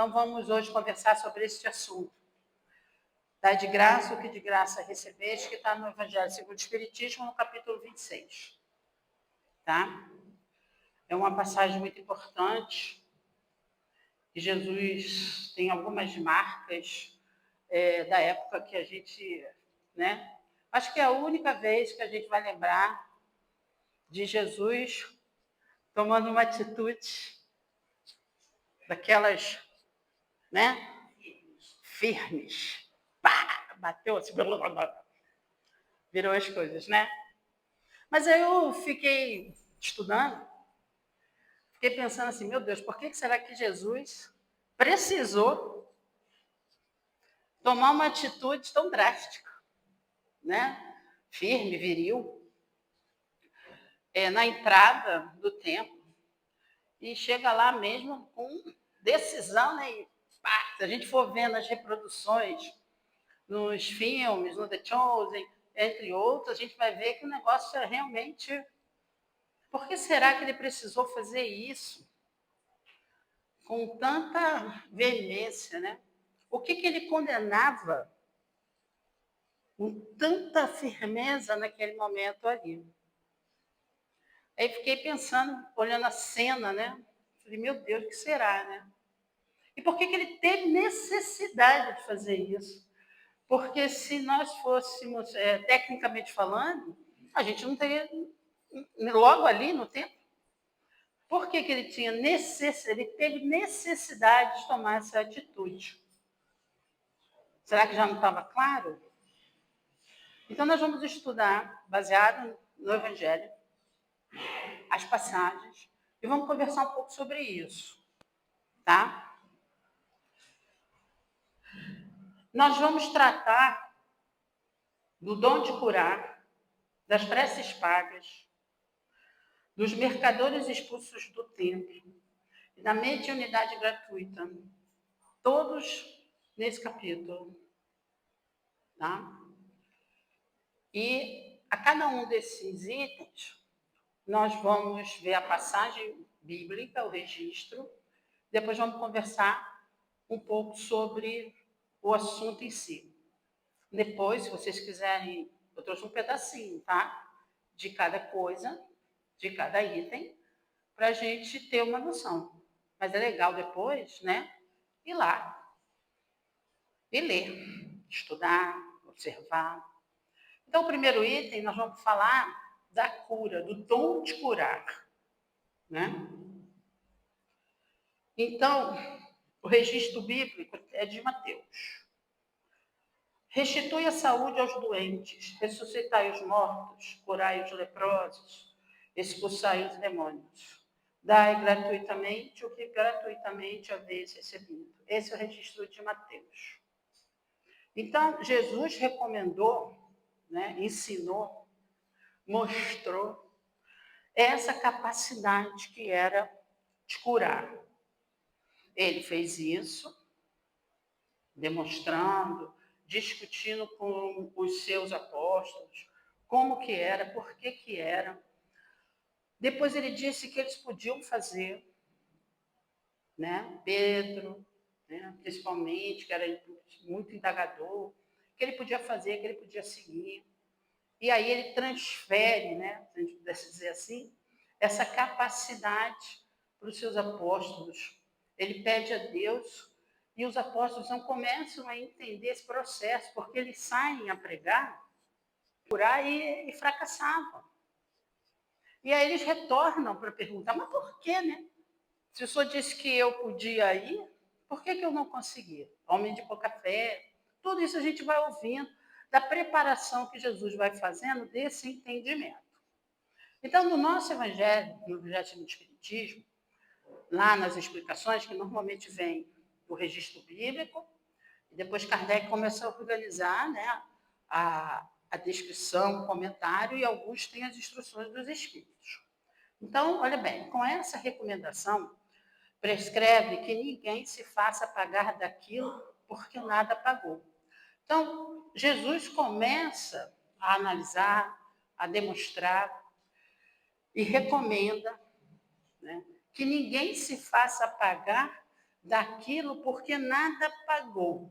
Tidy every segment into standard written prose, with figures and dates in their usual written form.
Então, vamos hoje conversar sobre esse assunto. Dá de graça o que de graça recebeste, que está no Evangelho segundo o Espiritismo, no capítulo 26. Tá? É uma passagem muito importante, que Jesus tem algumas marcas da época que a gente... né? Acho que é a única vez que a gente vai lembrar de Jesus tomando uma atitude daquelas, né? Firmes. Pá, bateu assim, virou as coisas, né? Mas aí eu fiquei estudando, fiquei pensando assim, meu Deus, por que será que Jesus precisou tomar uma atitude tão drástica, né? Firme, viril, na entrada do templo, e chega lá mesmo com decisão, né? E, pá, se a gente for vendo as reproduções nos filmes, no The Chosen, entre outros, a gente vai ver que o negócio é realmente... Por que será que ele precisou fazer isso com tanta veemência, né? O que ele condenava com tanta firmeza naquele momento ali? Aí fiquei pensando, olhando a cena, né? Falei, meu Deus, o que será, né? E por que ele teve necessidade de fazer isso? Porque se nós fôssemos, tecnicamente falando, a gente não teria, logo ali no tempo. Por que ele tinha ele teve necessidade de tomar essa atitude? Será que já não estava claro? Então, nós vamos estudar, baseado no Evangelho, as passagens, e vamos conversar um pouco sobre isso, tá? Nós vamos tratar do dom de curar, das preces pagas, dos mercadores expulsos do templo e da mediunidade gratuita, todos nesse capítulo, tá? E a cada um desses itens, nós vamos ver a passagem bíblica, o registro, depois vamos conversar um pouco sobre o assunto em si. Depois, se vocês quiserem, eu trouxe um pedacinho, tá? De cada coisa, de cada item, para a gente ter uma noção. Mas é legal depois, né? Ir lá e ler, estudar, observar. Então, o primeiro item, nós vamos falar da cura, do dom de curar, né? Então, o registro bíblico é de Mateus. Restitui a saúde aos doentes, ressuscitai os mortos, curai os leprosos, expulsai os demônios. Dai gratuitamente o que gratuitamente haveis recebido. Esse é o registro de Mateus. Então, Jesus recomendou, né, ensinou, mostrou essa capacidade que era de curar. Ele fez isso, demonstrando, discutindo com os seus apóstolos como que era, por que era. Depois ele disse que eles podiam fazer, né? Pedro, né? Principalmente, que era muito indagador, que ele podia fazer, que ele podia seguir. E aí ele transfere, né? Se a gente pudesse dizer assim, essa capacidade para os seus apóstolos. Ele pede a Deus e os apóstolos não começam a entender esse processo, porque eles saem a pregar, curar e fracassavam. E aí eles retornam para perguntar, mas por quê, né? Se o senhor disse que eu podia ir, por que eu não consegui? Homem de pouca fé. Tudo isso a gente vai ouvindo da preparação que Jesus vai fazendo desse entendimento. Então, no nosso Evangelho, no Evangelho do Espiritismo, lá nas explicações, que normalmente vem o registro bíblico, e depois Kardec começou a organizar, né, a descrição, o comentário, e alguns têm as instruções dos Espíritos. Então, olha bem, com essa recomendação, prescreve que ninguém se faça pagar daquilo porque nada pagou. Então, Jesus começa a analisar, a demonstrar e recomenda, né, que ninguém se faça pagar daquilo porque nada pagou.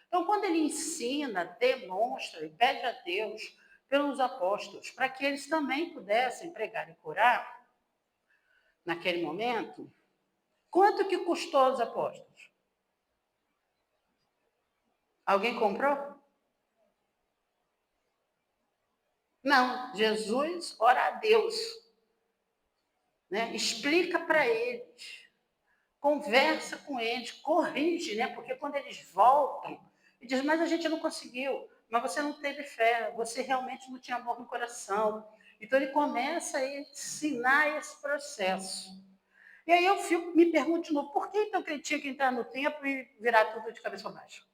Então, quando ele ensina, demonstra e pede a Deus pelos apóstolos para que eles também pudessem pregar e curar, naquele momento, quanto que custou aos apóstolos? Alguém comprou? Não, Jesus ora a Deus, né? Explica para eles, conversa com eles, corrige, né? Porque quando eles voltam, e diz, mas a gente não conseguiu, mas você não teve fé, você realmente não tinha amor no coração. Então ele começa a ensinar esse processo. E aí eu me pergunto de novo, por que então que ele tinha que entrar no templo e virar tudo de cabeça para baixo?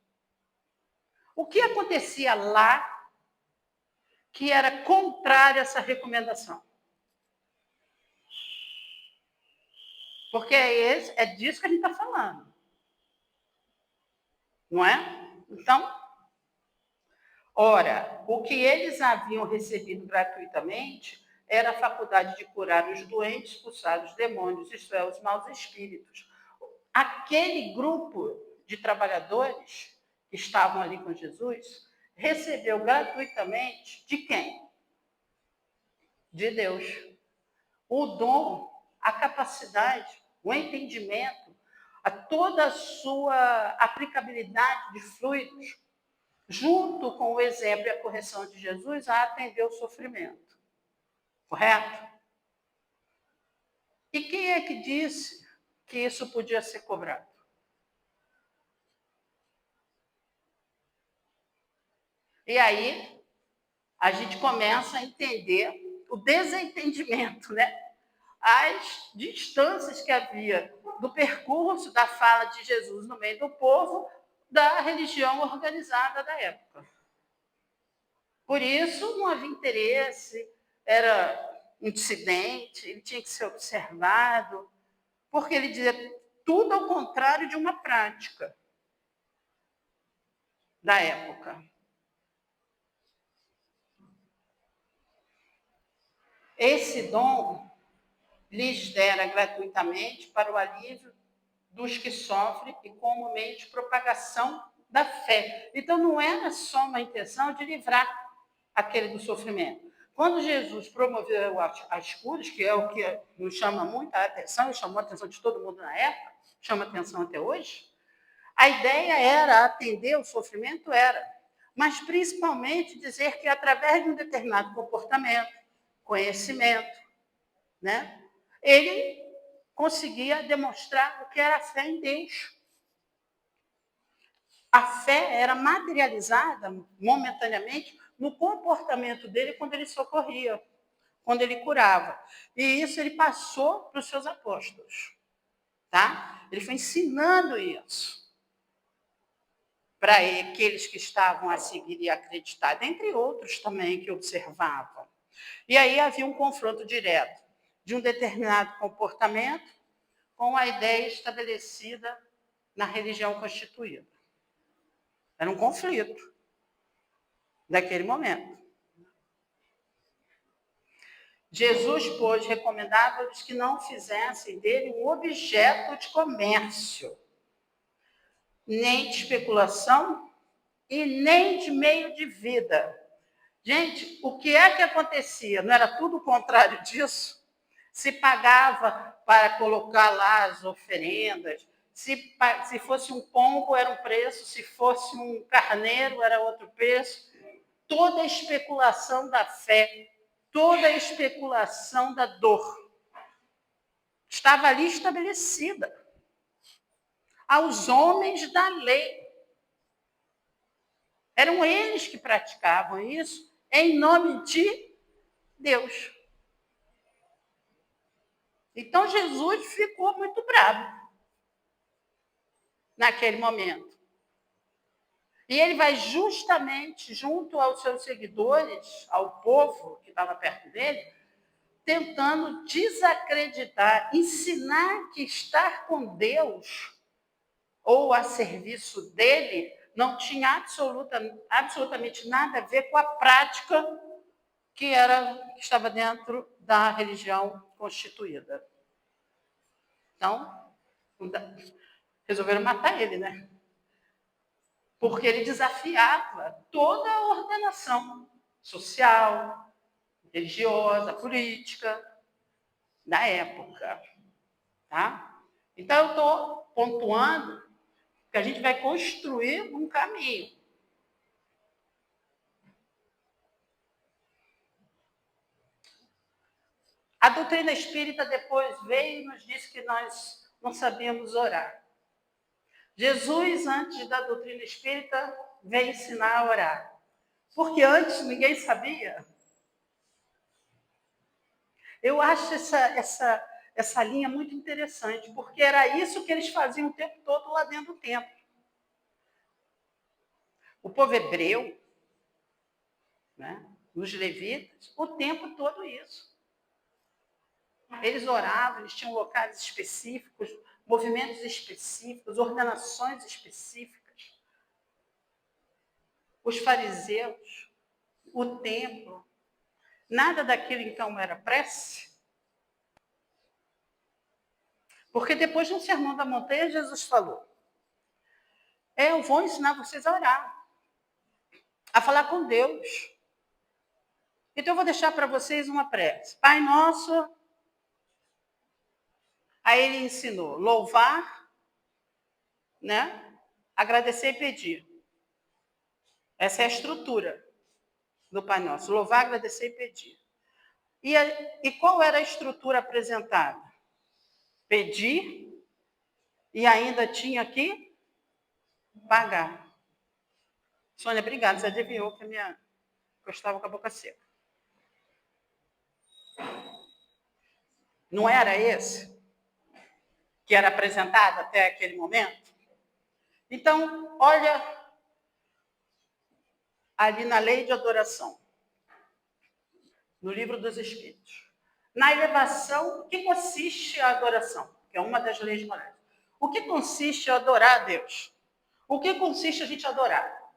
O que acontecia lá que era contrário a essa recomendação? Porque é disso que a gente está falando. Não é? Então, ora, o que eles haviam recebido gratuitamente era a faculdade de curar os doentes, expulsar os demônios, isto é, os maus espíritos. Aquele grupo de trabalhadores que estavam ali com Jesus recebeu gratuitamente de quem? De Deus. O dom, a capacidade, o entendimento, a toda a sua aplicabilidade de fluidos, junto com o exemplo e a correção de Jesus, a atender o sofrimento. Correto? E quem é que disse que isso podia ser cobrado? E aí, a gente começa a entender o desentendimento, né? As distâncias que havia do percurso da fala de Jesus no meio do povo da religião organizada da época. Por isso, não havia interesse, era um dissidente, ele tinha que ser observado, porque ele dizia tudo ao contrário de uma prática da época. Esse dom lhes dera gratuitamente para o alívio dos que sofrem e comumente propagação da fé. Então, não era só uma intenção de livrar aquele do sofrimento. Quando Jesus promoveu as curas, que é o que nos chama muito a atenção, e chamou a atenção de todo mundo na época, chama a atenção até hoje, a ideia era atender o sofrimento, mas principalmente dizer que através de um determinado comportamento, conhecimento, né, ele conseguia demonstrar o que era a fé em Deus. A fé era materializada momentaneamente no comportamento dele quando ele socorria, quando ele curava. E isso ele passou para os seus apóstolos. Tá? Ele foi ensinando isso para aqueles que estavam a seguir e acreditar, dentre outros também que observavam. E aí havia um confronto direto de um determinado comportamento com a ideia estabelecida na religião constituída. Era um conflito daquele momento. Jesus, pois, recomendava-lhes que não fizessem dele um objeto de comércio, nem de especulação e nem de meio de vida. Gente, o que é que acontecia? Não era tudo o contrário disso? Se pagava para colocar lá as oferendas, se fosse um pombo era um preço, se fosse um carneiro era outro preço. Toda a especulação da fé, toda a especulação da dor estava ali estabelecida aos homens da lei. Eram eles que praticavam isso em nome de Deus. Então Jesus ficou muito bravo naquele momento. E ele vai justamente junto aos seus seguidores, ao povo que estava perto dele, tentando desacreditar, ensinar que estar com Deus ou a serviço dele não tinha absolutamente nada a ver com a prática que estava dentro da religião constituída. Então, resolveram matar ele, né? Porque ele desafiava toda a ordenação social, religiosa, política da época, tá? Então, eu estou pontuando que a gente vai construir um caminho. A doutrina espírita depois veio e nos disse que nós não sabíamos orar. Jesus, antes da doutrina espírita, veio ensinar a orar. Porque antes ninguém sabia. Eu acho essa linha muito interessante, porque era isso que eles faziam o tempo todo lá dentro do templo. O povo hebreu, né, os levitas, o tempo todo isso. Eles oravam, eles tinham locais específicos, movimentos específicos, ordenações específicas. Os fariseus, o templo, nada daquilo então era prece. Porque depois no Sermão da Montanha, Jesus falou: eu vou ensinar vocês a orar, a falar com Deus. Então eu vou deixar para vocês uma prece. Pai nosso. Aí ele ensinou louvar, né? Agradecer e pedir. Essa é a estrutura do Pai Nosso. Louvar, agradecer e pedir. E qual era a estrutura apresentada? Pedir e ainda tinha que pagar. Sônia, obrigada. Você adivinhou que eu estava com a boca seca. Não era esse que era apresentado até aquele momento? Então, olha ali na lei de adoração, no livro dos Espíritos. Na elevação, o que consiste a adoração? Que é uma das leis morais. O que consiste a adorar a Deus? O que consiste a gente adorar?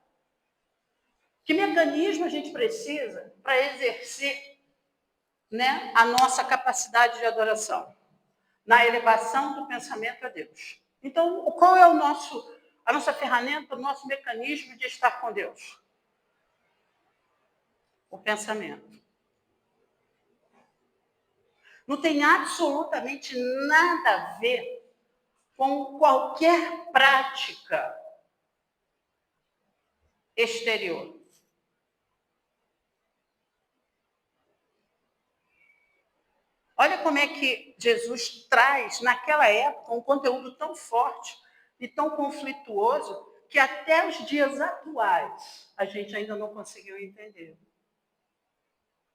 Que mecanismo a gente precisa para exercer, né, a nossa capacidade de adoração? Na elevação do pensamento a Deus. Então, qual é a nossa ferramenta, o nosso mecanismo de estar com Deus? O pensamento. Não tem absolutamente nada a ver com qualquer prática exterior. Olha como é que Jesus traz, naquela época, um conteúdo tão forte e tão conflituoso que até os dias atuais a gente ainda não conseguiu entender.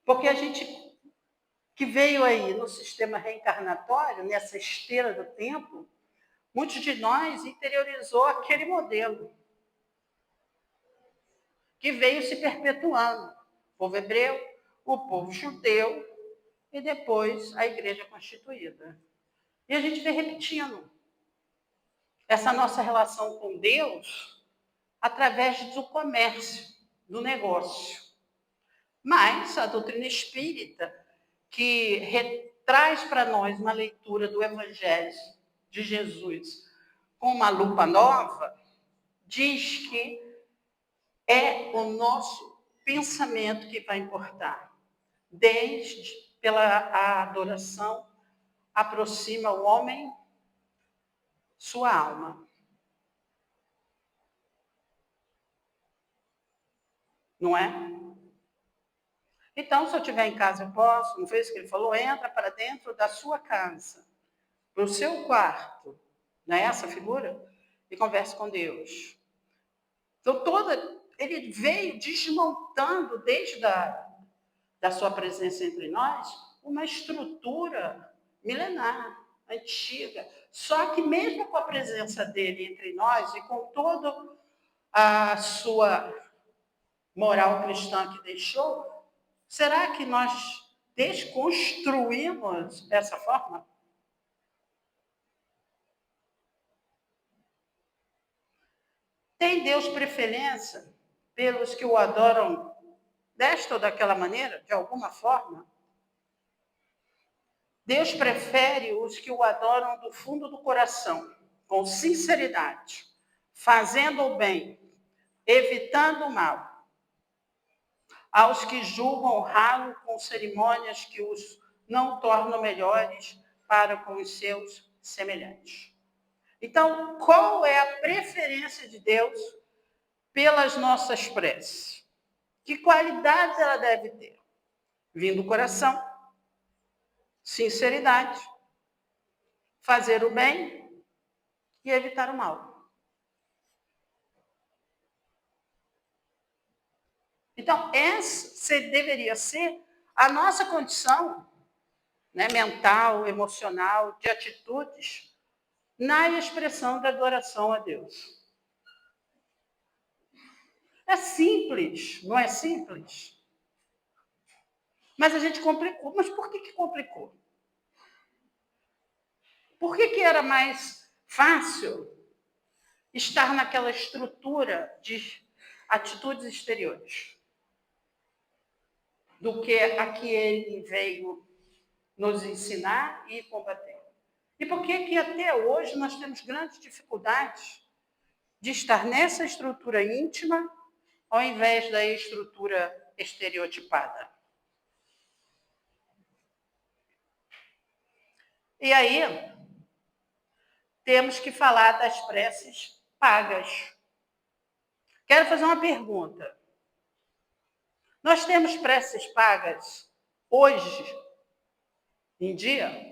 Porque a gente que veio aí no sistema reencarnatório, nessa esteira do tempo, muitos de nós interiorizou aquele modelo que veio se perpetuando. O povo hebreu, o povo judeu e depois a igreja constituída. E a gente vem repetindo essa nossa relação com Deus através do comércio, do negócio. Mas a doutrina espírita, que traz para nós uma leitura do Evangelho de Jesus com uma lupa nova, diz que é o nosso pensamento que vai importar. Desde pela adoração, aproxima o homem sua alma. Não é? Então, se eu estiver em casa, eu posso, não foi isso que ele falou? Entra para dentro da sua casa, para o seu quarto, não é essa figura? E converse com Deus. Então, ele veio desmontando, desde da sua presença entre nós, uma estrutura milenar, antiga. Só que mesmo com a presença dele entre nós e com toda a sua moral cristã que deixou, será que nós desconstruímos essa forma? Tem Deus preferência pelos que o adoram desta ou daquela maneira, de alguma forma? Deus prefere os que o adoram do fundo do coração, com sinceridade, fazendo o bem, evitando o mal, aos que julgam honrá-lo com cerimônias que os não tornam melhores para com os seus semelhantes. Então, qual é a preferência de Deus pelas nossas preces? Que qualidades ela deve ter? Vindo do coração, sinceridade, fazer o bem e evitar o mal. Então, essa deveria ser a nossa condição, né, mental, emocional, de atitudes, na expressão da adoração a Deus. É simples, não é simples? Mas a gente complicou. Mas por que complicou? Por que era mais fácil estar naquela estrutura de atitudes exteriores do que a que ele veio nos ensinar e combater? E por que até hoje nós temos grandes dificuldades de estar nessa estrutura íntima ao invés da estrutura estereotipada? E aí, temos que falar das preces pagas. Quero fazer uma pergunta. Nós temos preces pagas hoje em dia?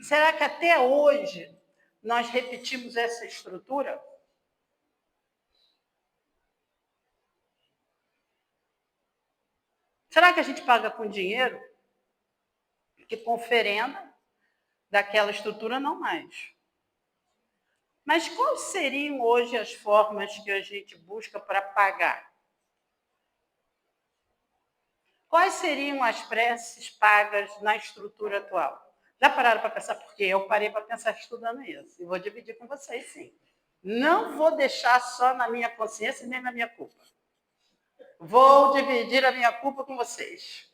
Será que até hoje nós repetimos essa estrutura? Será que a gente paga com dinheiro? Que com oferenda daquela estrutura não mais. Mas quais seriam hoje as formas que a gente busca para pagar? Quais seriam as preces pagas na estrutura atual? Já pararam para pensar? Porque eu parei para pensar estudando isso. E vou dividir com vocês, sim. Não vou deixar só na minha consciência nem na minha culpa. Vou dividir a minha culpa com vocês.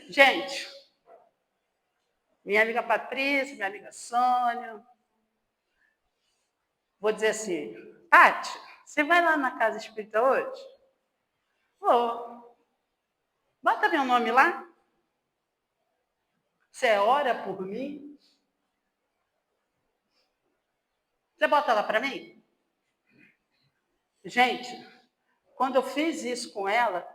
Gente, minha amiga Patrícia, minha amiga Sônia, vou dizer assim, Tati, você vai lá na casa espírita hoje? Vou. Bota meu nome lá. Você ora por mim? Você bota lá para mim? Gente, quando eu fiz isso com ela,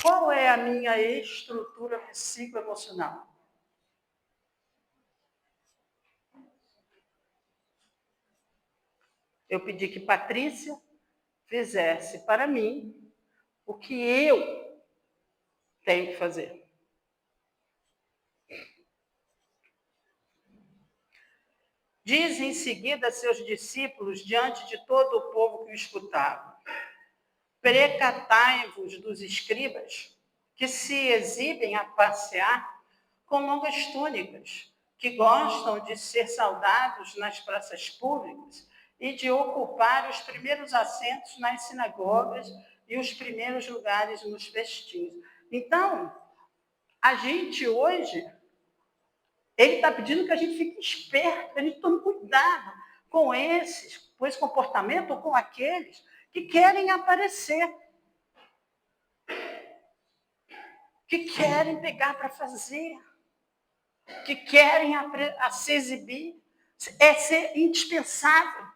qual é a minha estrutura psicoemocional? Eu pedi que Patrícia fizesse para mim o que eu tenho que fazer. Diz em seguida a seus discípulos, diante de todo o povo que o escutava: precatai-vos dos escribas, que se exibem a passear com longas túnicas, que gostam de ser saudados nas praças públicas e de ocupar os primeiros assentos nas sinagogas e os primeiros lugares nos festins. Então, a gente hoje, ele está pedindo que a gente fique esperto, que a gente tome cuidado com esse comportamento ou com aqueles que querem aparecer, que querem pegar para fazer, que querem se exibir. É ser indispensável,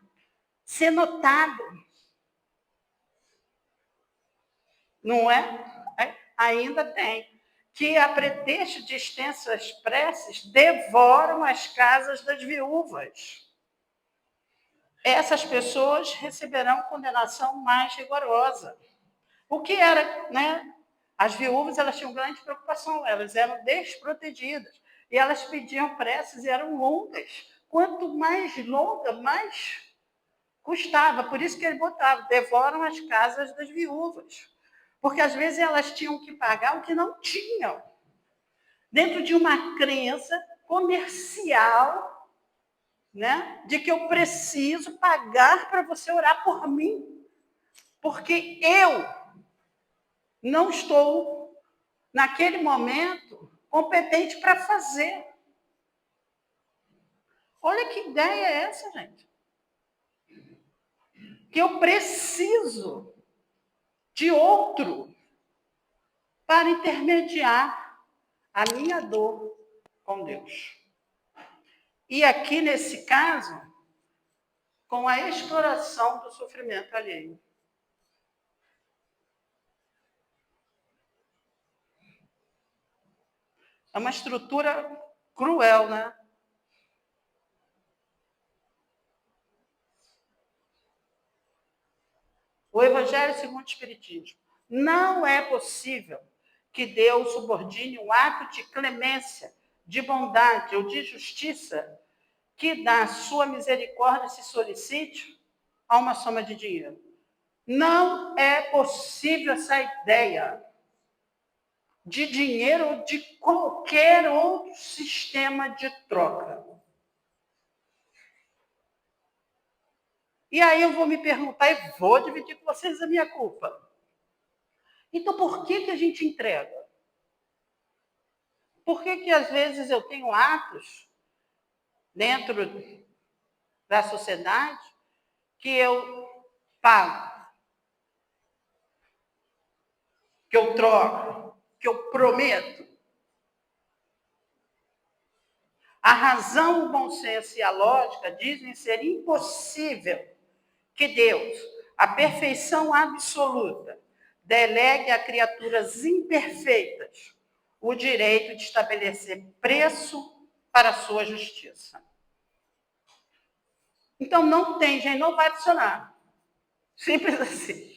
ser notado. Não é? Ainda tem. Que, a pretexto de extensas preces, devoram as casas das viúvas. Essas pessoas receberão condenação mais rigorosa. O que era, né? As viúvas, elas tinham grande preocupação, elas eram desprotegidas. E elas pediam preces e eram longas. Quanto mais longa, mais custava. Por isso que ele botava, devoram as casas das viúvas. Porque, às vezes, elas tinham que pagar o que não tinham. Dentro de uma crença comercial, né, de que eu preciso pagar para você orar por mim. Porque eu não estou naquele momento, competente para fazer. Olha que ideia é essa, gente. Que eu preciso de outro para intermediar a minha dor com Deus. E aqui, nesse caso, com a exploração do sofrimento alheio. É uma estrutura cruel, né? O Evangelho segundo o Espiritismo. Não é possível que Deus subordine um ato de clemência, de bondade ou de justiça que da sua misericórdia se solicite a uma soma de dinheiro. Não é possível essa ideia de dinheiro ou de qualquer outro sistema de troca. E aí eu vou me perguntar e vou dividir com vocês a minha culpa. Então, por que a gente entrega? Por que às vezes eu tenho atos dentro da sociedade que eu pago, que eu troco, que eu prometo? A razão, o bom senso e a lógica dizem ser impossível que Deus, a perfeição absoluta, delegue a criaturas imperfeitas o direito de estabelecer preço para a sua justiça. Então, não tem, gente, não vai funcionar. Simples assim.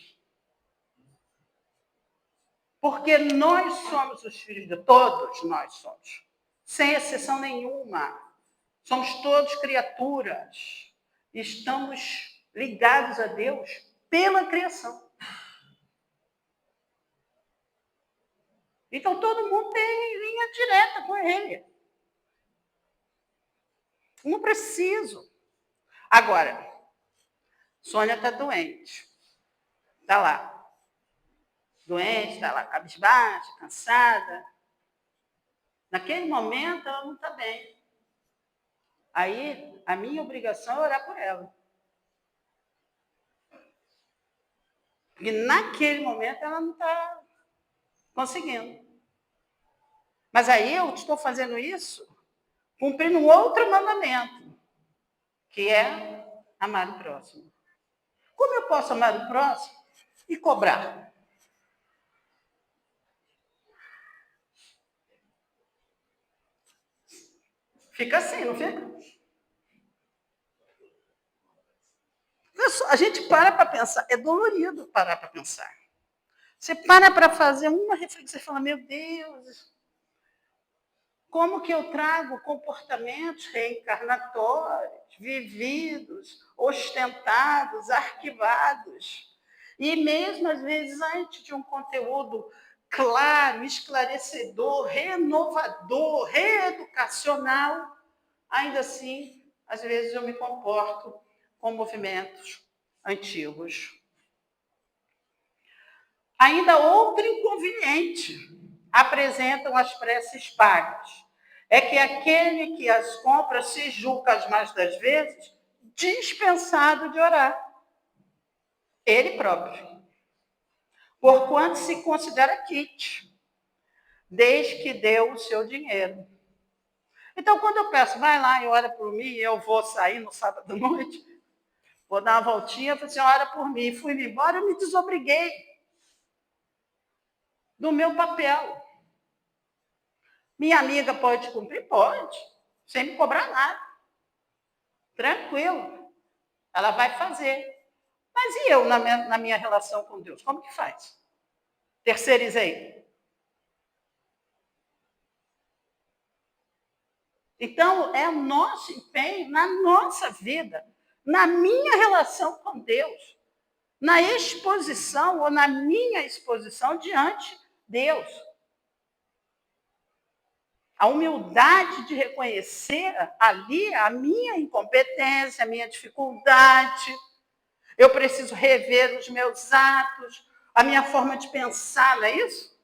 Porque nós somos os filhos de todos, nós somos. Sem exceção nenhuma. Somos todos criaturas. Estamos ligados a Deus pela criação. Então, todo mundo tem linha direta com Ele. Não preciso. Agora, Sônia está doente. Está lá. Doente, está lá cabisbaixa, cansada. Naquele momento, ela não está bem. Aí, a minha obrigação é orar por ela. E naquele momento, ela não está conseguindo. Mas aí eu estou fazendo isso cumprindo um outro mandamento, que é amar o próximo. Como eu posso amar o próximo e cobrar? Fica assim, não fica? A gente para pensar, é dolorido parar para pensar. Você para fazer uma reflexão e fala, meu Deus, como que eu trago comportamentos reencarnatórios, vividos, ostentados, arquivados. E mesmo, às vezes, antes de um conteúdo claro, esclarecedor, renovador, reeducacional, ainda assim, às vezes eu me comporto com movimentos antigos. Ainda outro inconveniente apresentam as preces pagas. É que aquele que as compra se julga as mais das vezes dispensado de orar. Ele próprio. Porquanto se considera kit, desde que deu o seu dinheiro. Então, quando eu peço, vai lá e ora por mim, eu vou sair no sábado à noite, vou dar uma voltinha, eu falei assim, ora por mim. Fui-me embora, eu me desobriguei do meu papel. Minha amiga pode cumprir? Pode, sem me cobrar nada. Tranquilo. Ela vai fazer. Mas e eu na minha relação com Deus? Como que faz? Terceirizei. Então, é o nosso empenho na nossa vida, na minha relação com Deus, na exposição ou na minha exposição diante de Deus. A humildade de reconhecer ali a minha incompetência, a minha dificuldade. Eu preciso rever os meus atos, a minha forma de pensar, não é isso?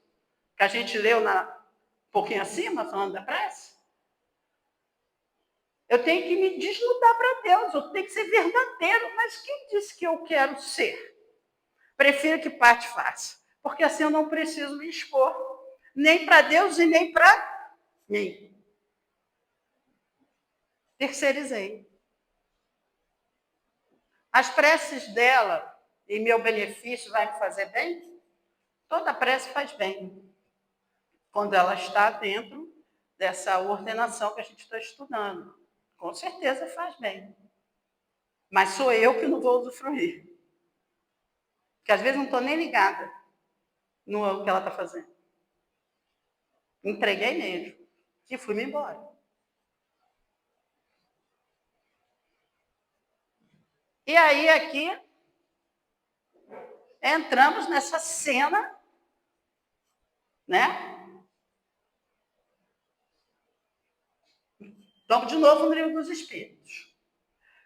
que a gente leu um pouquinho acima, falando da prece. Eu tenho que me desnudar para Deus, eu tenho que ser verdadeiro. Mas quem disse que eu quero ser? Prefiro que parte faça, porque assim eu não preciso me expor, nem para Deus e nem para mim. Terceirizei. As preces dela, em meu benefício, vai me fazer bem? Toda prece faz bem, quando ela está dentro dessa ordenação que a gente está estudando. Com certeza faz bem. Mas sou eu que não vou usufruir. Porque às vezes não estou nem ligada no que ela está fazendo. Entreguei mesmo. E fui-me embora. E aí, aqui, entramos nessa cena, né? Vamos de novo no livro dos Espíritos.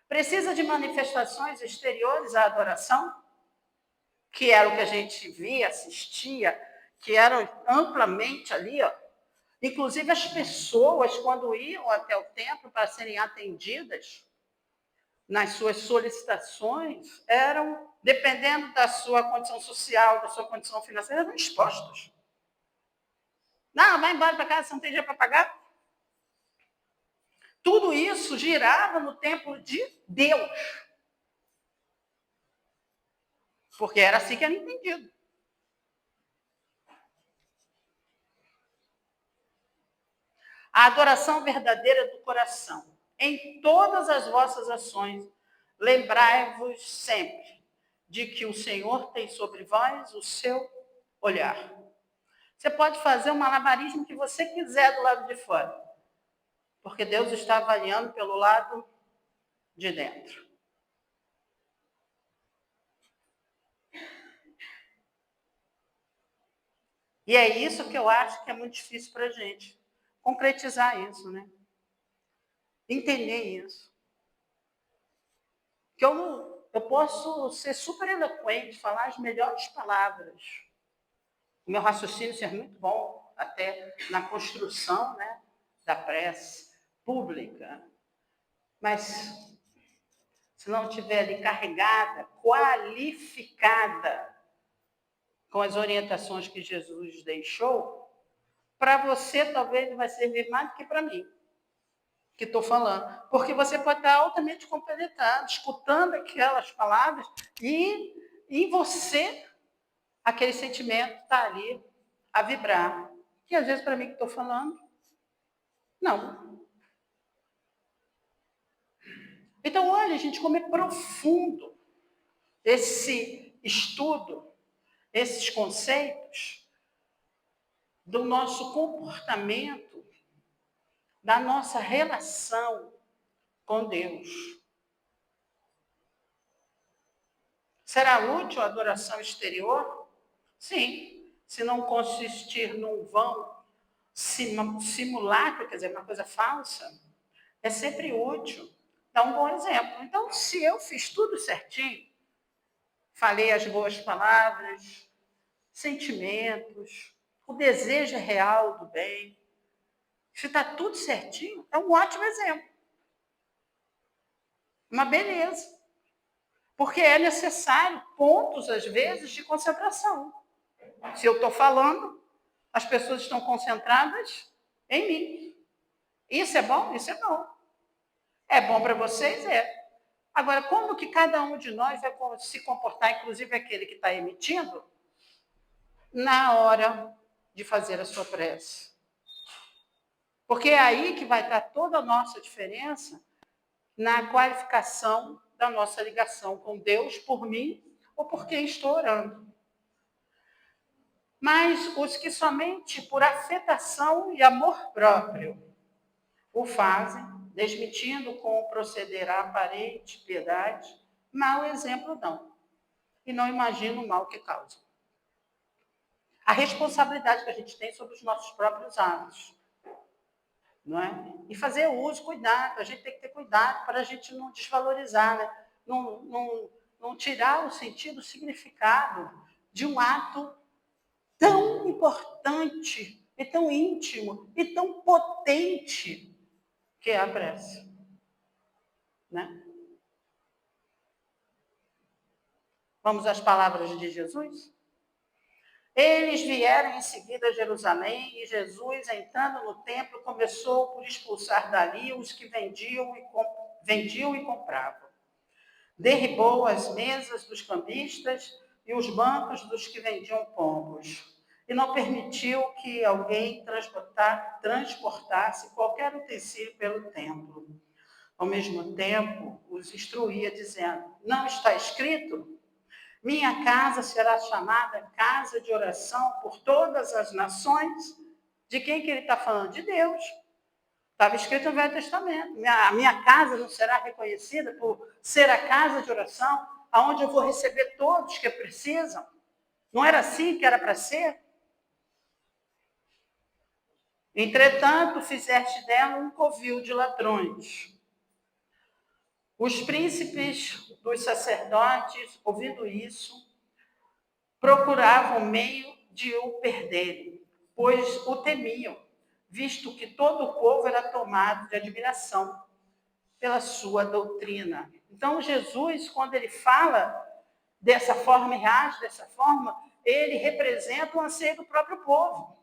Precisa de manifestações exteriores à adoração? Que era o que a gente via, assistia, que eram amplamente ali, ó. Inclusive as pessoas, quando iam até o templo para serem atendidas, nas suas solicitações, eram, dependendo da sua condição social, da sua condição financeira, eram expostos. Não, vai embora para casa, você não tem dinheiro para pagar. Tudo isso girava no templo de Deus. Porque era assim que era entendido. A adoração verdadeira do coração. Em todas as vossas ações, lembrai-vos sempre de que o Senhor tem sobre vós o seu olhar. Você pode fazer o malabarismo que você quiser do lado de fora, porque Deus está avaliando pelo lado de dentro. E é isso que eu acho que é muito difícil para a gente, concretizar isso, né? Entender isso. Que eu posso ser super eloquente, falar as melhores palavras. O meu raciocínio ser muito bom, até na construção, né, da prece pública. Mas se não estiver ali carregada, qualificada com as orientações que Jesus deixou, para você talvez vai servir mais do que para mim, que estou falando. Porque você pode estar altamente compenetrado, escutando aquelas palavras, e em você aquele sentimento está ali a vibrar. Que às vezes para mim que estou falando, não. Então, olha, gente, como é profundo esse estudo, esses conceitos do nosso comportamento, da nossa relação com Deus. Será útil a adoração exterior? Sim, se não consistir num vão simulacro, quer dizer, uma coisa falsa, é sempre útil. Dá um bom exemplo. Então, se eu fiz tudo certinho, falei as boas palavras, sentimentos, o desejo real do bem, se está tudo certinho, é um ótimo exemplo. Uma beleza. Porque é necessário pontos, às vezes, de concentração. Se eu estou falando, as pessoas estão concentradas em mim. Isso é bom? Isso é bom. É bom para vocês? É. Agora, como que cada um de nós vai se comportar, inclusive aquele que está emitindo, na hora de fazer a sua prece? Porque é aí que vai estar toda a nossa diferença na qualificação da nossa ligação com Deus por mim ou por quem estou orando. Mas os que somente por afetação e amor próprio o fazem, desmentindo com o proceder a aparente piedade, mau exemplo dão. E não imagino o mal que causam. A responsabilidade que a gente tem sobre os nossos próprios atos. Não é? E fazer uso, cuidado. A gente tem que ter cuidado para a gente não desvalorizar, né? Não tirar o sentido, o significado de um ato tão importante, e tão íntimo, e tão potente que é a prece. Né? Vamos às palavras de Jesus? Eles vieram em seguida a Jerusalém e Jesus, entrando no templo, começou por expulsar dali os que vendiam e compravam. Derribou as mesas dos cambistas e os bancos dos que vendiam pombos. E não permitiu que alguém transportasse qualquer utensílio pelo templo. Ao mesmo tempo, os instruía, dizendo: não está escrito? Minha casa será chamada casa de oração por todas as nações. De quem que ele está falando? De Deus. Estava escrito no Velho Testamento. Minha casa não será reconhecida por ser a casa de oração, aonde eu vou receber todos que precisam. Não era assim que era para ser? Entretanto, fizeste dela um covil de ladrões. Os príncipes dos sacerdotes, ouvindo isso, procuravam meio de o perderem, pois o temiam, visto que todo o povo era tomado de admiração pela sua doutrina. Então, Jesus, quando ele fala dessa forma e reage dessa forma, ele representa o anseio do próprio povo,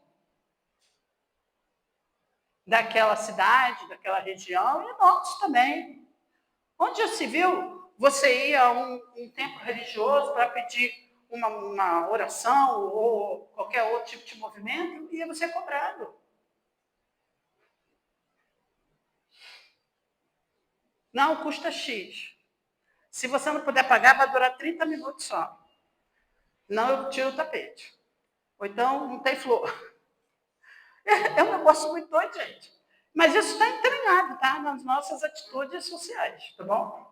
daquela cidade, daquela região, e nós também. Onde já se viu você ir a um templo religioso para pedir uma oração ou qualquer outro tipo de movimento e você é cobrado? Não, custa X. Se você não puder pagar, vai durar 30 minutos só. Não, eu tiro o tapete. Ou então, não tem flor. É um negócio muito doido, gente. Mas isso está entranhado, tá? Nas nossas atitudes sociais, tá bom?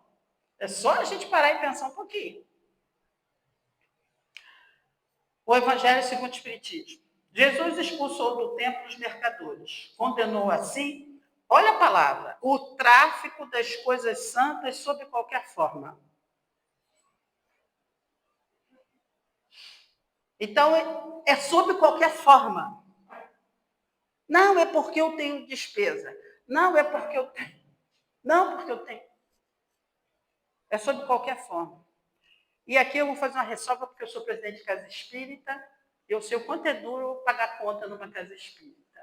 É só a gente parar e pensar um pouquinho. O Evangelho segundo o Espiritismo. Jesus expulsou do templo os mercadores. Condenou assim, olha a palavra, o tráfico das coisas santas sob qualquer forma. Então, é sob qualquer forma. Não é porque eu tenho despesa. Não é porque eu tenho. Não porque eu tenho. É sob qualquer forma. E aqui eu vou fazer uma ressalva, porque eu sou presidente de casa espírita, eu sei o quanto é duro pagar conta numa casa espírita.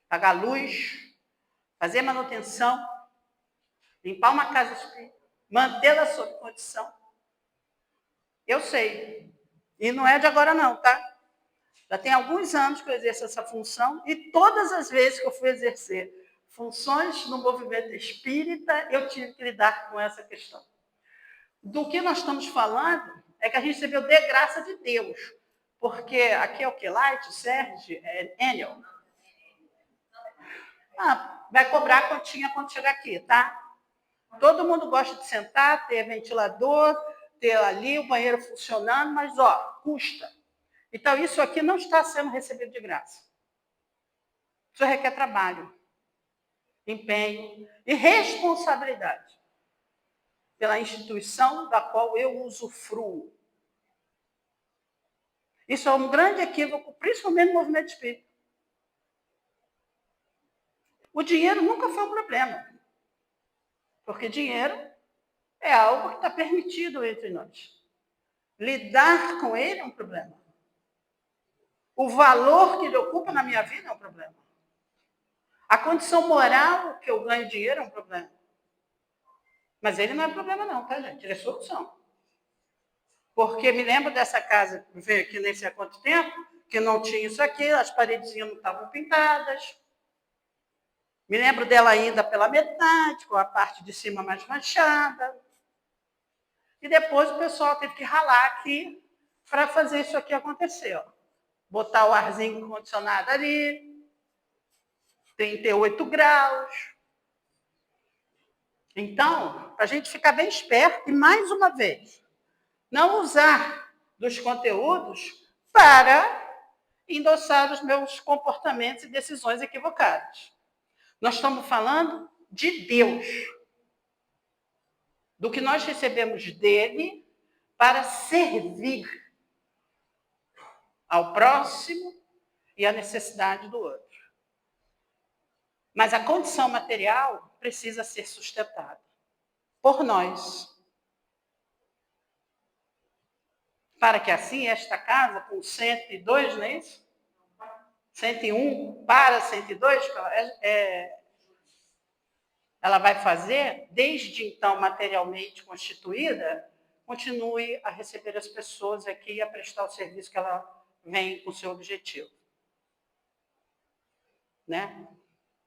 Pagar luz, fazer manutenção, limpar uma casa espírita, mantê-la sob condição. Eu sei. E não é de agora não, tá? Já tem alguns anos que eu exerço essa função e todas as vezes que eu fui exercer funções no movimento espírita, eu tive que lidar com essa questão. Do que nós estamos falando é que a gente recebeu de graça de Deus. Porque aqui é o que? Light, Sérgio, Enel. Vai cobrar a continha quando chegar aqui, tá? Todo mundo gosta de sentar, ter ventilador, ter ali o banheiro funcionando, mas, custa. Então, isso aqui não está sendo recebido de graça. Isso requer trabalho, empenho e responsabilidade pela instituição da qual eu usufruo. Isso é um grande equívoco, principalmente no movimento espírita. O dinheiro nunca foi um problema, porque dinheiro é algo que está permitido entre nós. Lidar com ele é um problema. O valor que ele ocupa na minha vida é um problema. A condição moral que eu ganho dinheiro é um problema. Mas ele não é problema não, tá, gente? Ele é solução. Porque me lembro dessa casa, veio aqui nem sei há quanto tempo, que não tinha isso aqui, as paredezinhas não estavam pintadas. Me lembro dela ainda pela metade, com a parte de cima mais manchada. E depois o pessoal teve que ralar aqui para fazer isso aqui acontecer. Ó. Botar o arzinho condicionado ali, 38 graus. Então, para a gente ficar bem esperto, e mais uma vez, não usar dos conteúdos para endossar os meus comportamentos e decisões equivocadas. Nós estamos falando de Deus, do que nós recebemos dele para servir. ao próximo e à necessidade do outro. Mas a condição material precisa ser sustentada por nós. Para que assim esta casa, com 102, não é isso? 101 para 102, ela vai fazer, desde então materialmente constituída, continue a receber as pessoas aqui e a prestar o serviço que ela vem com o seu objetivo. Né?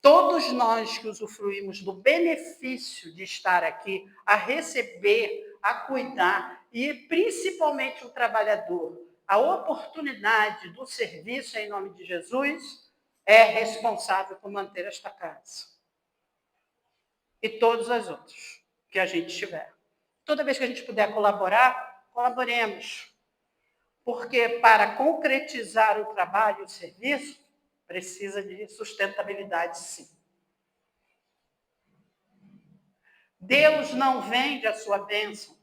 Todos nós que usufruímos do benefício de estar aqui, a receber, a cuidar, e principalmente o trabalhador, a oportunidade do serviço em nome de Jesus, é responsável por manter esta casa. E todas as outras que a gente tiver. Toda vez que a gente puder colaborar, colaboremos. Porque para concretizar o trabalho e o serviço, precisa de sustentabilidade, sim. Deus não vende a sua bênção,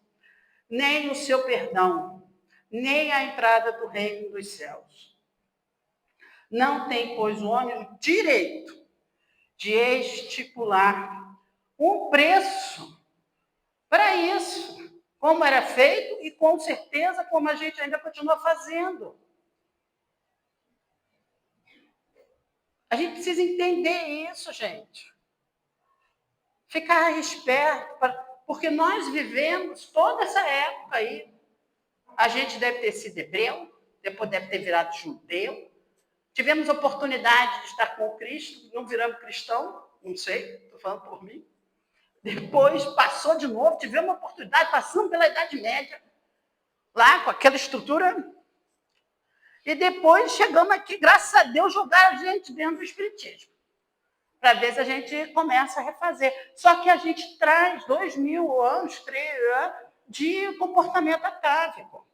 nem o seu perdão, nem a entrada do reino dos céus. Não tem, pois, o homem o direito de estipular um preço para isso, como era feito e com certeza como a gente ainda continua fazendo. A gente precisa entender isso, gente. Ficar esperto, porque nós vivemos toda essa época aí. A gente deve ter sido hebreu, depois deve ter virado judeu. Tivemos oportunidade de estar com Cristo, não viramos cristão, não sei, estou falando por mim. Depois passou de novo, tivemos uma oportunidade, passamos pela Idade Média, lá com aquela estrutura. E depois chegamos aqui, graças a Deus, jogaram a gente dentro do espiritismo. Para ver se a gente começa a refazer. Só que a gente traz 2000 anos, 3 anos de comportamento atávico.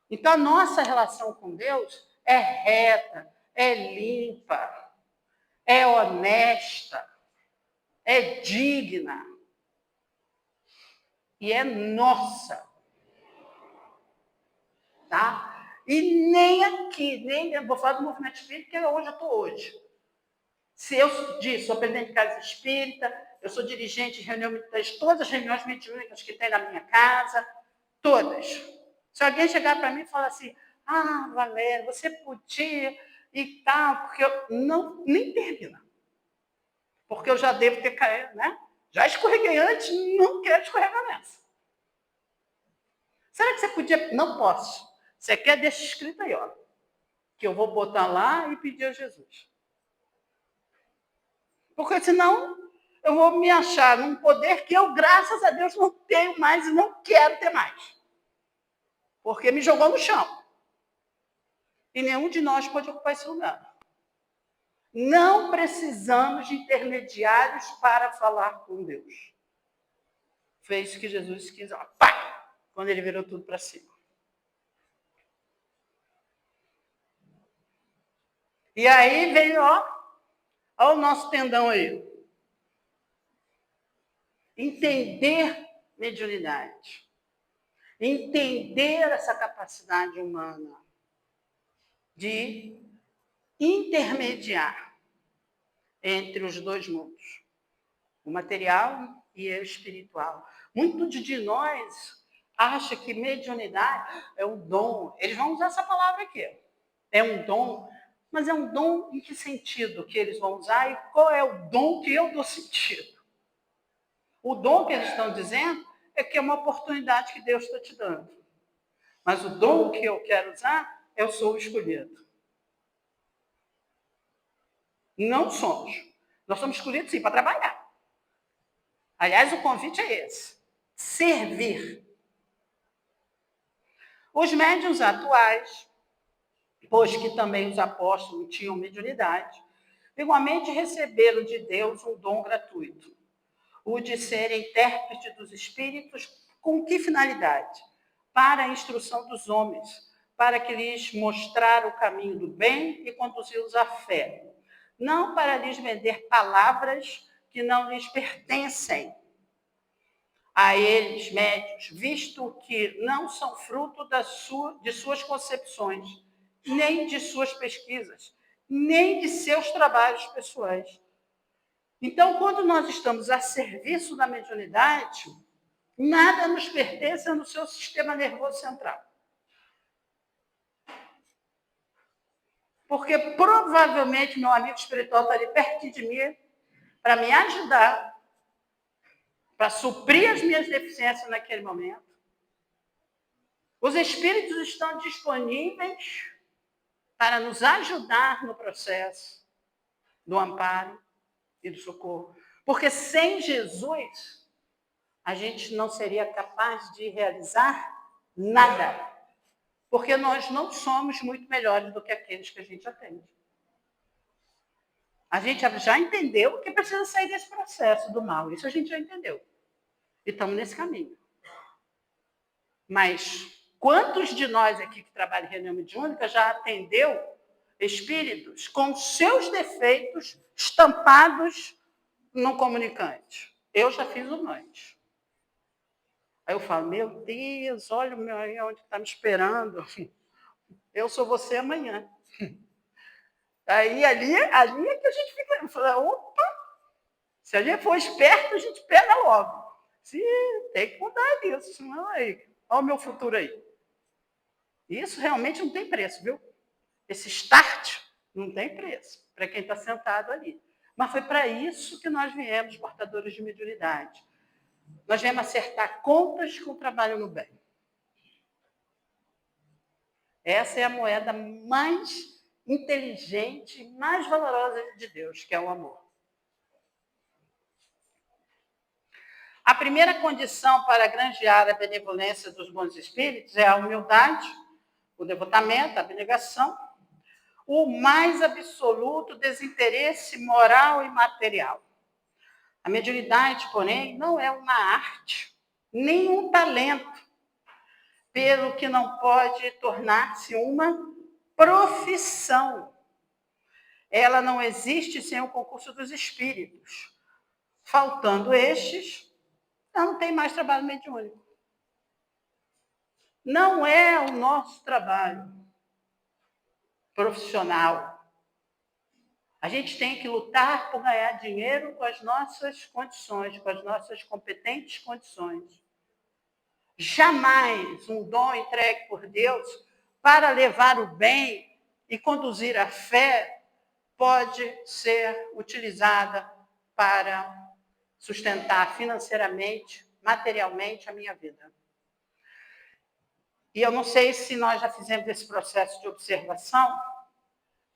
Então, a nossa relação com Deus é reta, é limpa, é honesta, é digna e é nossa. Tá? E nem aqui, nem vou falar do movimento espírita, que é onde eu estou hoje. Se eu sou presidente de casa espírita, eu sou dirigente de reunião mediúnica, todas as reuniões mediúnicas que tem na minha casa, todas. Se alguém chegar para mim e falar assim, Valéria, você podia e tal, porque eu não, nem termina. Porque eu já devo ter caído, né? Já escorreguei antes, não quero escorregar nessa. Será que você podia? Não posso. Você quer, deixa escrito aí, ó. Que eu vou botar lá e pedir a Jesus. Porque senão eu vou me achar num poder que eu, graças a Deus, não tenho mais e não quero ter mais. Porque me jogou no chão. E nenhum de nós pode ocupar esse lugar. Não precisamos de intermediários para falar com Deus. Fez o que Jesus quis, ó, pá! Quando ele virou tudo para cima. E aí veio, ó o nosso tendão aí. Entender mediunidade. Entender essa capacidade humana de intermediar entre os dois mundos, o material e o espiritual. Muito de nós acha que mediunidade é um dom. Eles vão usar essa palavra aqui. É um dom, mas é um dom em que sentido que eles vão usar e qual é o dom que eu dou sentido? O dom que eles estão dizendo é que é uma oportunidade que Deus está te dando. Mas o dom que eu quero usar, eu sou o escolhido. Não somos. Nós somos escolhidos, sim, para trabalhar. Aliás, o convite é esse. Servir. Os médiuns atuais, pois que também os apóstolos tinham mediunidade, igualmente receberam de Deus um dom gratuito, o de serem intérprete dos espíritos, com que finalidade? Para a instrução dos homens, para que lhes mostrar o caminho do bem e conduzi-los à fé. Não para lhes vender palavras que não lhes pertencem. a eles, médios, visto que não são fruto de suas concepções, nem de suas pesquisas, nem de seus trabalhos pessoais. Então, quando nós estamos a serviço da mediunidade, nada nos pertence no seu sistema nervoso central. Porque provavelmente meu amigo espiritual está ali perto de mim para me ajudar, para suprir as minhas deficiências naquele momento. Os espíritos estão disponíveis para nos ajudar no processo do amparo e do socorro. Porque sem Jesus, a gente não seria capaz de realizar nada. Porque nós não somos muito melhores do que aqueles que a gente atende. A gente já entendeu que precisa sair desse processo do mal. Isso a gente já entendeu. E estamos nesse caminho. Mas quantos de nós aqui que trabalham em reunião mediúnica já atendeu espíritos com seus defeitos estampados no comunicante? Eu já fiz um monte. Aí eu falo, meu Deus, olha o meu aí onde está me esperando. Eu sou você amanhã. Aí ali é que a gente fica, fala, opa, se a gente for esperto, a gente pega logo. Se tem que mudar isso, senão aí, olha o meu futuro aí. Isso realmente não tem preço, viu? Esse start não tem preço para quem está sentado ali. Mas foi para isso que nós viemos, portadores de mediunidade. Nós viemos acertar contas com o trabalho no bem. Essa é a moeda mais inteligente, mais valorosa de Deus, que é o amor. A primeira condição para granjear a benevolência dos bons espíritos é a humildade, o devotamento, a abnegação, o mais absoluto desinteresse moral e material. A mediunidade, porém, não é uma arte, nem um talento, pelo que não pode tornar-se uma profissão. Ela não existe sem o concurso dos espíritos. Faltando estes, não tem mais trabalho mediúnico. Não é o nosso trabalho profissional. A gente tem que lutar por ganhar dinheiro com as nossas condições, com as nossas competentes condições. Jamais um dom entregue por Deus para levar o bem e conduzir a fé pode ser utilizada para sustentar financeiramente, materialmente a minha vida. E eu não sei se nós já fizemos esse processo de observação,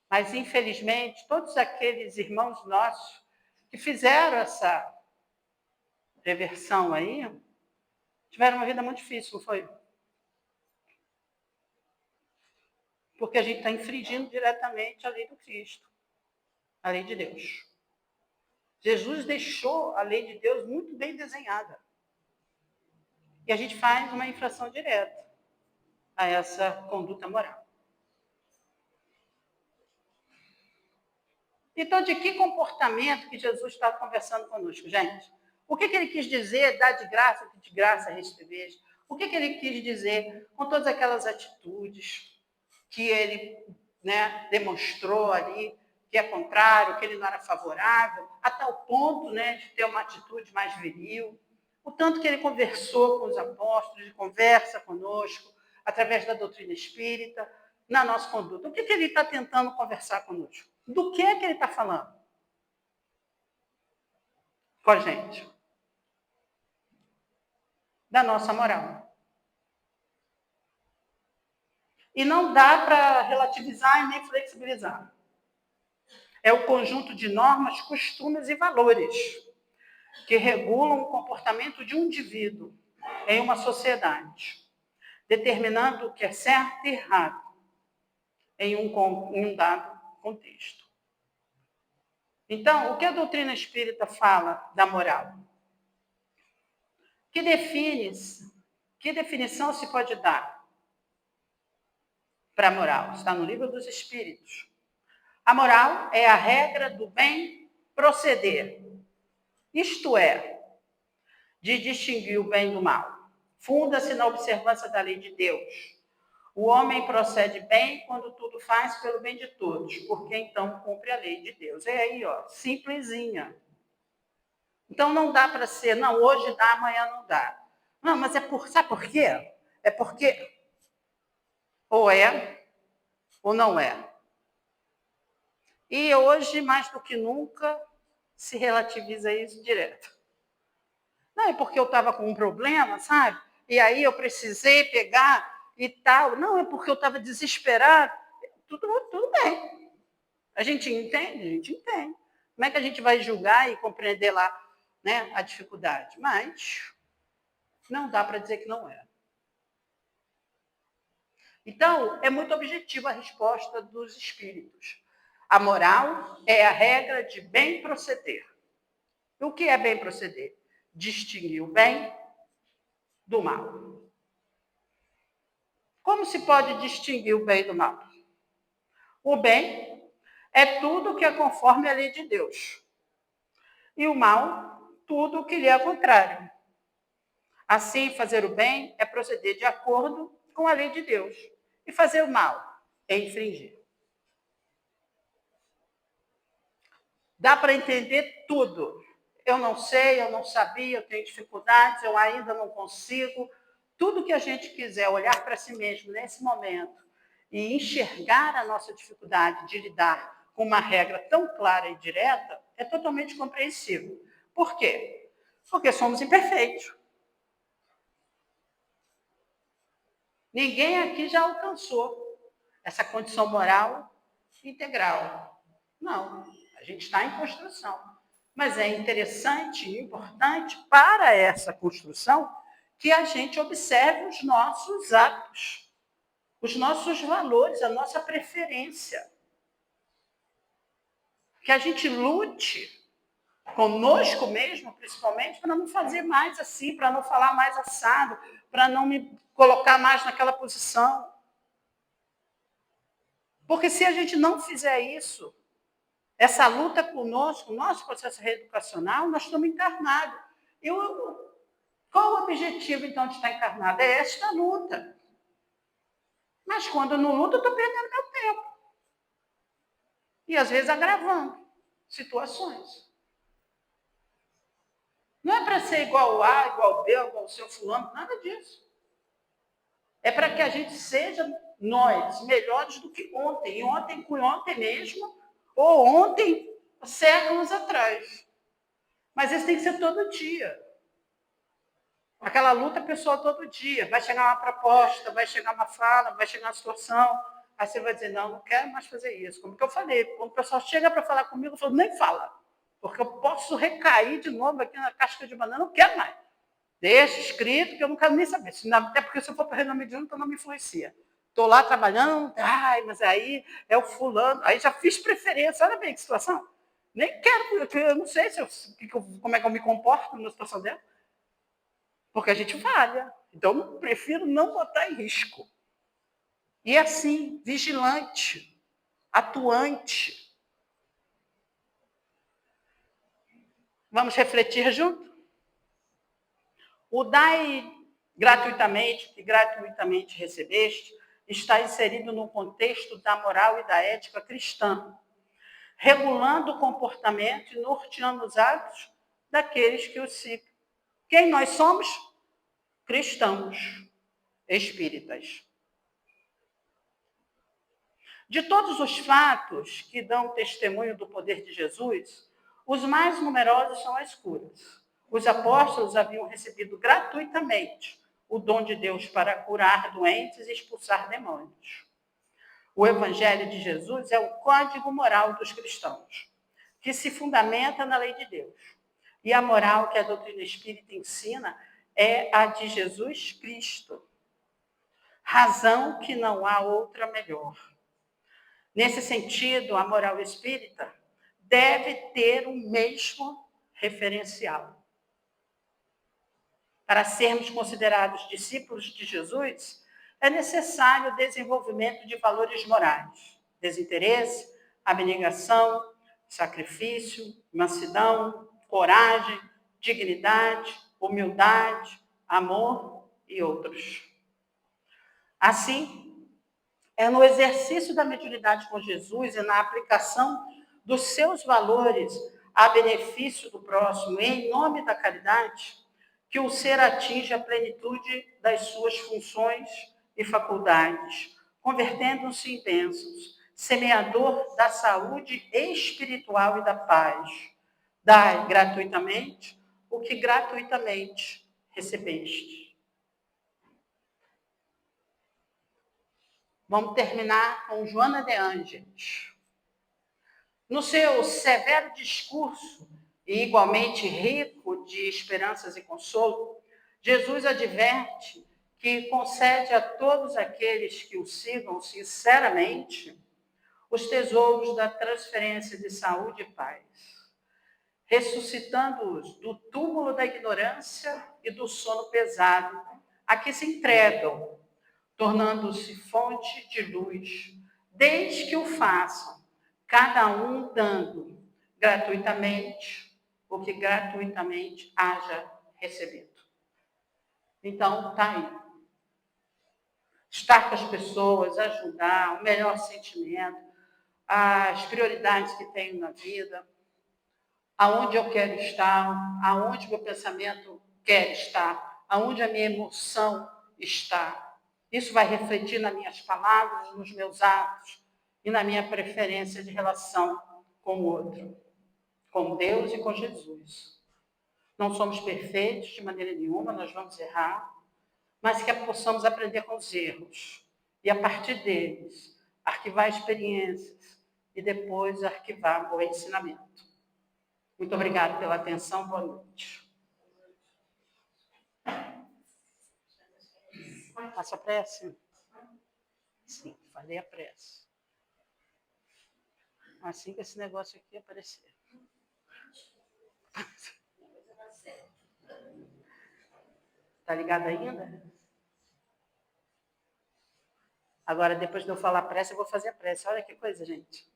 mas, infelizmente, todos aqueles irmãos nossos que fizeram essa reversão aí, tiveram uma vida muito difícil, não foi? Porque a gente está infringindo diretamente a lei do Cristo, a lei de Deus. Jesus deixou a lei de Deus muito bem desenhada. E a gente faz uma infração direta a essa conduta moral. Então, de que comportamento que Jesus está conversando conosco, gente? O que ele quis dizer, dar de graça, que de graça recebeis? O que ele quis dizer com todas aquelas atitudes que ele demonstrou ali, que é contrário, que ele não era favorável, a tal ponto de ter uma atitude mais viril? O tanto que ele conversou com os apóstolos, ele conversa conosco, através da doutrina espírita, na nossa conduta. O que ele está tentando conversar conosco? Do que é que ele está falando com a gente? Da nossa moral. E não dá para relativizar e nem flexibilizar. É o conjunto de normas, costumes e valores que regulam o comportamento de um indivíduo em uma sociedade, determinando o que é certo e errado em um dado contexto. Então, o que a doutrina espírita fala da moral? Que definição se pode dar para a moral? Está no Livro dos Espíritos. A moral é a regra do bem proceder. Isto é, de distinguir o bem do mal. Funda-se na observância da lei de Deus. O homem procede bem quando tudo faz pelo bem de todos, porque então cumpre a lei de Deus. É aí, ó, simplesinha. Então não dá para ser, não, hoje dá, amanhã não dá. Não, mas sabe por quê? É porque ou é ou não é. E hoje, mais do que nunca, se relativiza isso direto. Não, é porque eu estava com um problema, sabe? E aí eu precisei pegar e tal. Não, é porque eu estava desesperado. Tudo bem. A gente entende? A gente entende. Como é que a gente vai julgar e compreender lá, né, a dificuldade? Mas não dá para dizer que não é. Então, é muito objetiva a resposta dos espíritos. A moral é a regra de bem proceder. O que é bem proceder? Distinguir o bem do mal. Como se pode distinguir o bem do mal? O bem é tudo que é conforme a lei de Deus. E o mal, tudo o que lhe é contrário. Assim, fazer o bem é proceder de acordo com a lei de Deus. E fazer o mal é infringir. Dá para entender tudo. Eu não sei, eu não sabia, eu tenho dificuldades, eu ainda não consigo. Tudo que a gente quiser olhar para si mesmo nesse momento e enxergar a nossa dificuldade de lidar com uma regra tão clara e direta é totalmente compreensível. Por quê? Porque somos imperfeitos. Ninguém aqui já alcançou essa condição moral integral. Não, a gente está em construção. Mas é interessante e importante para essa construção que a gente observe os nossos atos, os nossos valores, a nossa preferência. Que a gente lute conosco mesmo, principalmente, para não fazer mais assim, para não falar mais assado, para não me colocar mais naquela posição. Porque se a gente não fizer isso, essa luta conosco, nosso processo reeducacional, nós estamos encarnados. Qual o objetivo, então, de estar encarnado? É esta luta. Mas quando eu não luto, eu estou perdendo meu tempo. E, às vezes, agravando situações. Não é para ser igual o A, igual o B, igual o seu fulano, nada disso. É para que a gente seja, nós, melhores do que ontem. E ontem com ontem mesmo, ou ontem, séculos atrás. Mas isso tem que ser todo dia. Aquela luta pessoal todo dia. Vai chegar uma proposta, vai chegar uma fala, vai chegar uma situação. Aí você vai dizer, não quero mais fazer isso. Como que eu falei, quando o pessoal chega para falar comigo, eu falo, nem fala. Porque eu posso recair de novo aqui na casca de banana, não quero mais. Deixa escrito, que eu não quero nem saber. Até porque se eu for para renome de então não me influencia. Estou lá trabalhando, mas aí é o fulano. Aí já fiz preferência, olha bem que situação. Nem quero, eu não sei como é que eu me comporto numa situação dela. Porque a gente falha. Então, eu prefiro não botar em risco. E assim, vigilante, atuante. Vamos refletir junto? O dai gratuitamente, que gratuitamente recebeste, está inserido no contexto da moral e da ética cristã, regulando o comportamento e norteando os atos daqueles que o sigam. Quem nós somos? Cristãos, espíritas. De todos os fatos que dão testemunho do poder de Jesus, os mais numerosos são as curas. Os apóstolos haviam recebido gratuitamente o dom de Deus para curar doentes e expulsar demônios. O Evangelho de Jesus é o código moral dos cristãos, que se fundamenta na lei de Deus. E a moral que a doutrina espírita ensina é a de Jesus Cristo. Razão que não há outra melhor. Nesse sentido, a moral espírita deve ter o mesmo referencial. Para sermos considerados discípulos de Jesus, é necessário o desenvolvimento de valores morais, desinteresse, abnegação, sacrifício, mansidão, coragem, dignidade, humildade, amor e outros. Assim, é no exercício da mediunidade com Jesus e na aplicação dos seus valores a benefício do próximo, em nome da caridade, que o ser atinge a plenitude das suas funções e faculdades, convertendo-se em bênçãos, semeador da saúde espiritual e da paz. Dai gratuitamente o que gratuitamente recebeste. Vamos terminar com Joana de Ângeles. No seu severo discurso, e igualmente rico de esperanças e consolo, Jesus adverte que concede a todos aqueles que o sigam sinceramente os tesouros da transferência de saúde e paz, ressuscitando-os do túmulo da ignorância e do sono pesado a que se entregam, tornando-se fonte de luz, desde que o façam, cada um dando gratuitamente o que gratuitamente haja recebido. Então, está aí. Estar com as pessoas, ajudar, o melhor sentimento, as prioridades que tenho na vida, aonde eu quero estar, aonde meu pensamento quer estar, aonde a minha emoção está. Isso vai refletir nas minhas palavras, nos meus atos e na minha preferência de relação com o outro, com Deus e com Jesus. Não somos perfeitos de maneira nenhuma, nós vamos errar, mas que possamos aprender com os erros e, a partir deles, arquivar experiências e depois arquivar o ensinamento. Muito obrigada pela atenção, boa noite. Faço a prece? Sim, falei a prece. Assim que esse negócio aqui aparecer. Tá ligado ainda? Agora, depois de eu falar a prece, eu vou fazer a prece. Olha que coisa, gente.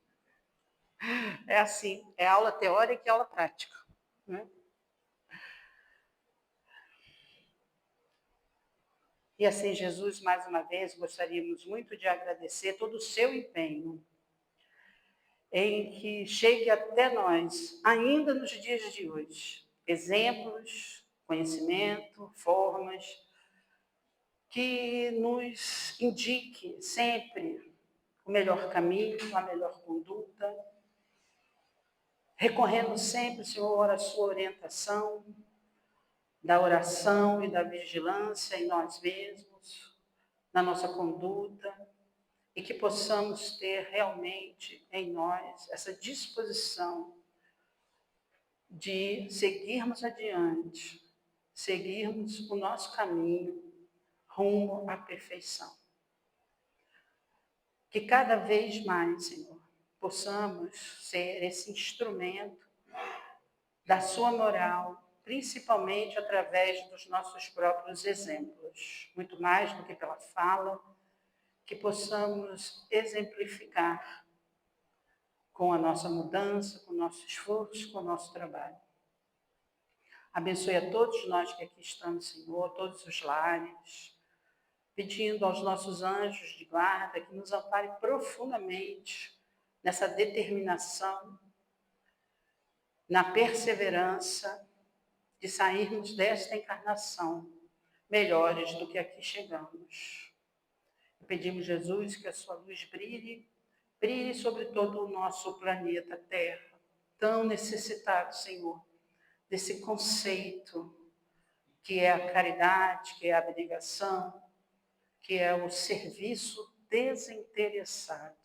É assim, é aula teórica e aula prática. Né? E assim, Jesus, mais uma vez, gostaríamos muito de agradecer todo o seu empenho em que chegue até nós, ainda nos dias de hoje, exemplos, conhecimento, formas, que nos indique sempre o melhor caminho, a melhor conduta, recorrendo sempre, Senhor, à sua orientação, da oração e da vigilância em nós mesmos, na nossa conduta, e que possamos ter realmente em nós essa disposição de seguirmos adiante, seguirmos o nosso caminho rumo à perfeição. Que cada vez mais, Senhor, possamos ser esse instrumento da sua moral, principalmente através dos nossos próprios exemplos, muito mais do que pela fala, que possamos exemplificar com a nossa mudança, com o nosso esforço, com o nosso trabalho. Abençoe a todos nós que aqui estamos, Senhor, todos os lares, pedindo aos nossos anjos de guarda que nos amparem profundamente nessa determinação, na perseverança de sairmos desta encarnação melhores do que aqui chegamos. Pedimos, Jesus, que a sua luz brilhe sobre todo o nosso planeta Terra, tão necessitado, Senhor, desse conceito que é a caridade, que é a abnegação, que é o serviço desinteressado.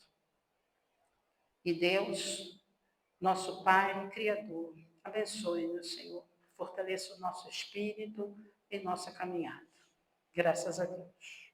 E Deus, nosso Pai Criador, abençoe-nos, Senhor, fortaleça o nosso espírito e nossa caminhada. Graças a Deus.